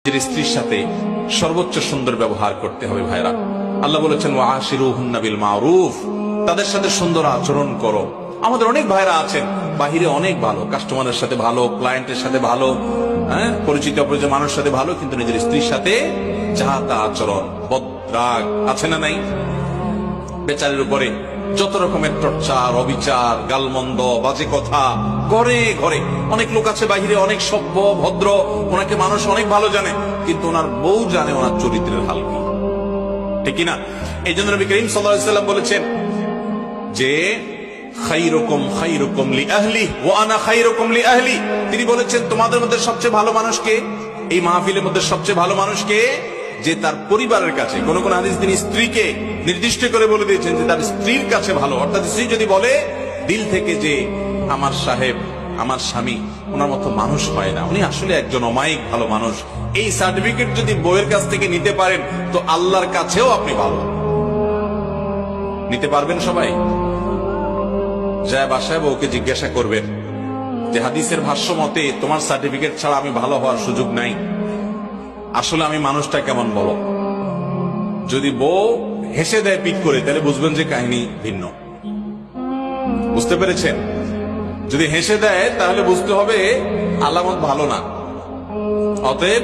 স্ত্রীর সাথে সর্বোচ্চ সুন্দর ব্যবহার করতে হবে ভাইরা। আল্লাহ বলেছেন ওয়াশিরুহুন্না বিল মারুফ, তাদের সাথে সুন্দর আচরণ করো। আমাদের অনেক ভাইরা আছেন বাহিরে অনেক ভালো, কাস্টমারের সাথে ভালো, ক্লায়েন্টের সাথে ভালো, পরিচিত অপরিচিত মানুষের সাথে ভালো, কিন্তু নিজের স্ত্রীর সাথে যা তা আচরণ, বদরাগ আছে না নাই? বেচারের উপরে যত রকমের টর্চার, অবিচার, গালমন্দ, বাজে কথা ঘরে ঘরে। অনেক লোক আছে বাহিরে অনেক সভ্য ভদ্র, ওনাকে মানুষ অনেক ভালো জানে, কিন্তু ওনার বউ জানে ওনার চরিত্রের হাল কি, ঠিক না? এই জন্য নবী করিম সাল্লাল্লাহু আলাইহি ওয়াসাল্লাম বলেছেন যে খায়রুকুম খায়রুকুম লিআহলি ওয়া আনা খায়রুকুম লিআহলি। তিনি বলেছেন তোমাদের মধ্যে সবচেয়ে ভালো মানুষ কে? এই মাহফিলের মধ্যে সবচেয়ে ভালো মানুষ কে? যে তার পরিবারের কাছে, কোন কোন হাদিস তিনি স্ত্রীকে নির্দিষ্ট করে বলে দিয়েছেন যে তার স্ত্রীর কাছে ভালো। অর্থাৎ স্ত্রী যদি বলে দিল থেকে যে আমার সাহেব, আমার স্বামী ওনার মতো মানুষ হয় না, উনি আসলে একজন অমায়িক ভালো মানুষ, এই সার্টিফিকেট যদি বউয়ের কাছ থেকে নিতে পারেন তো আল্লাহর কাছেও আপনি ভালো নিতে পারবেন। সবাই যায় বাসায় বউকে জিজ্ঞাসা করবেন যে হাদিসের ভাষ্য মতে তোমার সার্টিফিকেট ছাড়া আমি ভালো হওয়ার সুযোগ নাই, আসলে আমি মানুষটা কেমন বলো। যদি বউ হেসে দেয় পিক করে, তাহলে বুঝবেন যে কাহিনী ভিন্ন। বুঝতে পেরেছেন? যদি হেসে দেয় তাহলে বুঝতে হবে আলামত ভালো না। অতএব